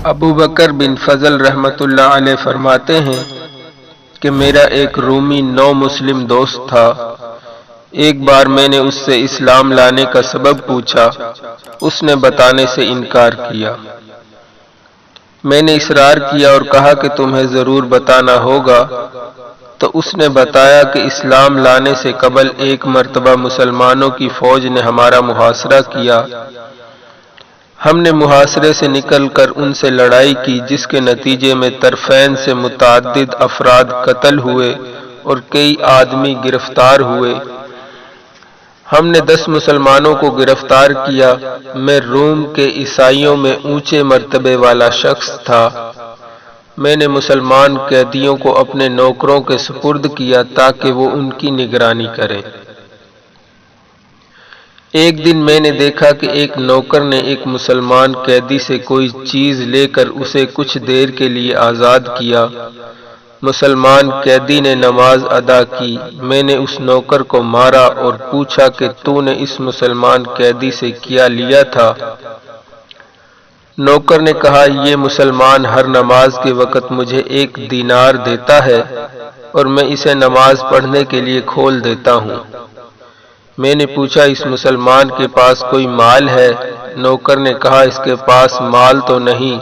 ابو بکر بن فضل رحمۃ اللہ علیہ فرماتے ہیں کہ میرا ایک رومی نو مسلم دوست تھا۔ ایک بار میں نے اس سے اسلام لانے کا سبب پوچھا، اس نے بتانے سے انکار کیا۔ میں نے اصرار کیا اور کہا کہ تمہیں ضرور بتانا ہوگا، تو اس نے بتایا کہ اسلام لانے سے قبل ایک مرتبہ مسلمانوں کی فوج نے ہمارا محاصرہ کیا۔ ہم نے محاصرے سے نکل کر ان سے لڑائی کی، جس کے نتیجے میں طرفین سے متعدد افراد قتل ہوئے اور کئی آدمی گرفتار ہوئے۔ ہم نے 10 مسلمانوں کو گرفتار کیا۔ میں روم کے عیسائیوں میں اونچے مرتبے والا شخص تھا۔ میں نے مسلمان قیدیوں کو اپنے نوکروں کے سپرد کیا تاکہ وہ ان کی نگرانی کریں۔ ایک دن میں نے دیکھا کہ ایک نوکر نے ایک مسلمان قیدی سے کوئی چیز لے کر اسے کچھ دیر کے لیے آزاد کیا۔ مسلمان قیدی نے نماز ادا کی۔ میں نے اس نوکر کو مارا اور پوچھا کہ تو نے اس مسلمان قیدی سے کیا لیا تھا؟ نوکر نے کہا، یہ مسلمان ہر نماز کے وقت مجھے 1 دینار دیتا ہے اور میں اسے نماز پڑھنے کے لیے کھول دیتا ہوں۔ میں نے پوچھا، اس مسلمان کے پاس کوئی مال ہے؟ نوکر نے کہا، اس کے پاس مال تو نہیں،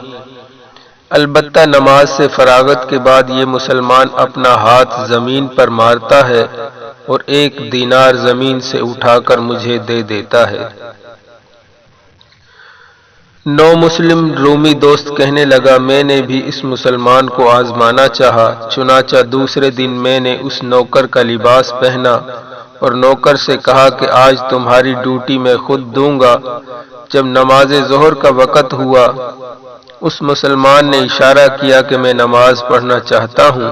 البتہ نماز سے فراغت کے بعد یہ مسلمان اپنا ہاتھ زمین پر مارتا ہے اور 1 دینار زمین سے اٹھا کر مجھے دے دیتا ہے۔ نو مسلم رومی دوست کہنے لگا، میں نے بھی اس مسلمان کو آزمانا چاہا، چنانچہ دوسرے دن میں نے اس نوکر کا لباس پہنا اور نوکر سے کہا کہ آج تمہاری ڈیوٹی میں خود دوں گا۔ جب نماز ظہر کا وقت ہوا، اس مسلمان نے اشارہ کیا کہ میں نماز پڑھنا چاہتا ہوں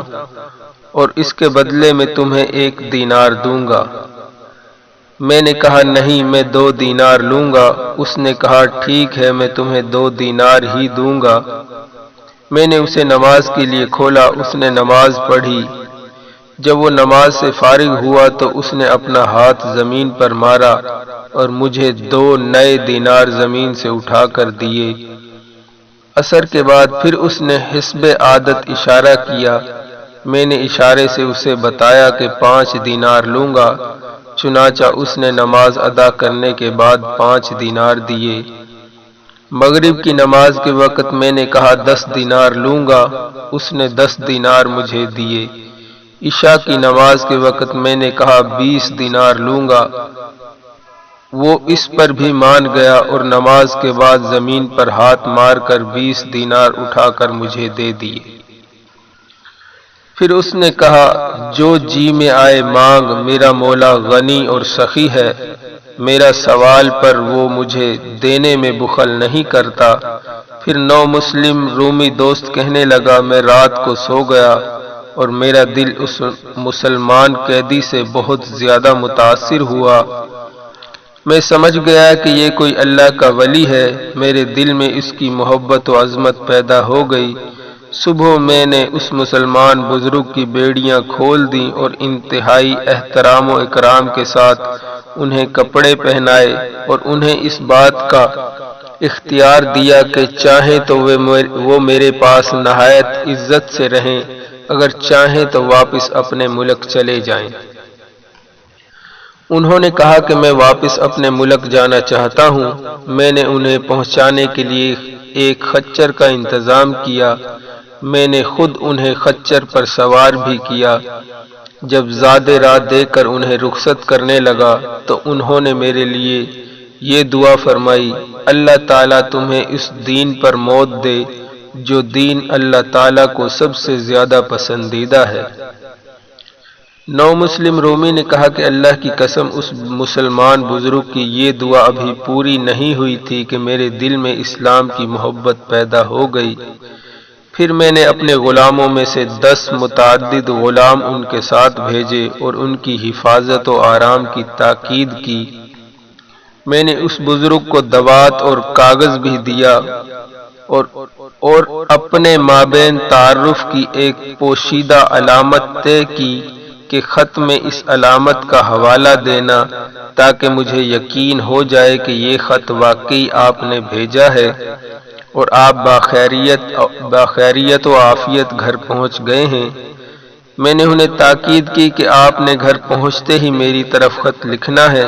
اور اس کے بدلے میں تمہیں 1 دینار دوں گا۔ میں نے کہا، نہیں، میں 2 دینار لوں گا۔ اس نے کہا، ٹھیک ہے، میں تمہیں 2 دینار ہی دوں گا۔ میں نے اسے نماز کے لیے کھولا، اس نے نماز پڑھی۔ جب وہ نماز سے فارغ ہوا تو اس نے اپنا ہاتھ زمین پر مارا اور مجھے 2 نئے دینار زمین سے اٹھا کر دیے۔ عصر کے بعد پھر اس نے حسب عادت اشارہ کیا۔ میں نے اشارے سے اسے بتایا کہ 5 دینار لوں گا، چنانچہ اس نے نماز ادا کرنے کے بعد 5 دینار دیے۔ مغرب کی نماز کے وقت میں نے کہا 10 دینار لوں گا، اس نے 10 دینار مجھے دیے۔ عشاء کی نماز کے وقت میں نے کہا 20 دینار لوں گا، وہ اس پر بھی مان گیا اور نماز کے بعد زمین پر ہاتھ مار کر 20 دینار اٹھا کر مجھے دے دیے۔ پھر اس نے کہا، جو جی میں آئے مانگ، میرا مولا غنی اور سخی ہے، میرا سوال پر وہ مجھے دینے میں بخل نہیں کرتا۔ پھر نو مسلم رومی دوست کہنے لگا، میں رات کو سو گیا اور میرا دل اس مسلمان قیدی سے بہت زیادہ متاثر ہوا۔ میں سمجھ گیا کہ یہ کوئی اللہ کا ولی ہے۔ میرے دل میں اس کی محبت و عظمت پیدا ہو گئی۔ صبح میں نے اس مسلمان بزرگ کی بیڑیاں کھول دیں اور انتہائی احترام و اکرام کے ساتھ انہیں کپڑے پہنائے اور انہیں اس بات کا اختیار دیا کہ چاہیں تو وہ میرے پاس نہایت عزت سے رہیں، اگر چاہیں تو واپس اپنے ملک چلے جائیں۔ انہوں نے کہا کہ میں واپس اپنے ملک جانا چاہتا ہوں۔ میں نے انہیں پہنچانے کے لیے ایک خچر کا انتظام کیا۔ میں نے خود انہیں خچر پر سوار بھی کیا۔ جب زیادہ رات دے کر انہیں رخصت کرنے لگا تو انہوں نے میرے لیے یہ دعا فرمائی، اللہ تعالیٰ تمہیں اس دین پر موت دے جو دین اللہ تعالیٰ کو سب سے زیادہ پسندیدہ ہے۔ نو مسلم رومی نے کہا کہ اللہ کی قسم، اس مسلمان بزرگ کی یہ دعا ابھی پوری نہیں ہوئی تھی کہ میرے دل میں اسلام کی محبت پیدا ہو گئی۔ پھر میں نے اپنے غلاموں میں سے 10 متعدد غلام ان کے ساتھ بھیجے اور ان کی حفاظت و آرام کی تاکید کی۔ میں نے اس بزرگ کو دوات اور کاغذ بھی دیا اور اپنے مابین تعارف کی ایک پوشیدہ علامت طے کی کہ خط میں اس علامت کا حوالہ دینا تاکہ مجھے یقین ہو جائے کہ یہ خط واقعی آپ نے بھیجا ہے۔ اور آپ باخیریت و عافیت گھر پہنچ گئے ہیں۔ میں نے انہیں تاکید کی کہ آپ نے گھر پہنچتے ہی میری طرف خط لکھنا ہے،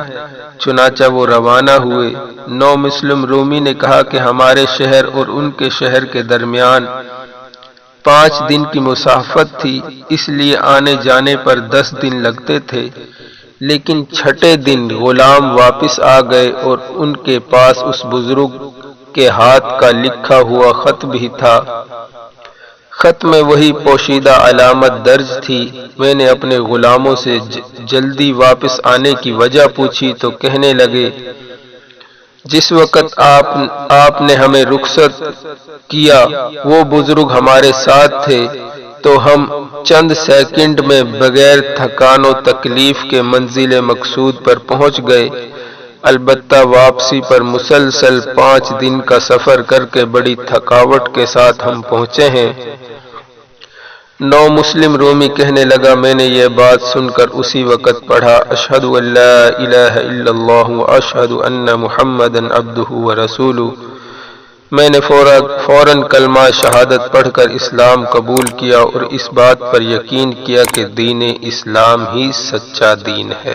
چنانچہ وہ روانہ ہوئے۔ نو مسلم رومی نے کہا کہ ہمارے شہر اور ان کے شہر کے درمیان 5 دن کی مسافت تھی، اس لیے آنے جانے پر 10 دن لگتے تھے، لیکن 6 دن غلام واپس آ گئے اور ان کے پاس اس بزرگ کے ہاتھ کا لکھا ہوا خط بھی تھا۔ خط میں وہی پوشیدہ علامت درج تھی۔ میں نے اپنے غلاموں سے جلدی واپس آنے کی وجہ پوچھی تو کہنے لگے، جس وقت آپ نے ہمیں رخصت کیا وہ بزرگ ہمارے ساتھ تھے تو ہم چند سیکنڈ میں بغیر تھکان و تکلیف کے منزل مقصود پر پہنچ گئے، البتہ واپسی پر مسلسل 5 دن کا سفر کر کے بڑی تھکاوٹ کے ساتھ ہم پہنچے ہیں۔ نو مسلم رومی کہنے لگا، میں نے یہ بات سن کر اسی وقت پڑھا، اشہد ان لا الہ الا اللہ واشہد ان محمدا عبدہ ورسولہ۔ میں نے فوراً کلمہ شہادت پڑھ کر اسلام قبول کیا اور اس بات پر یقین کیا کہ دین اسلام ہی سچا دین ہے۔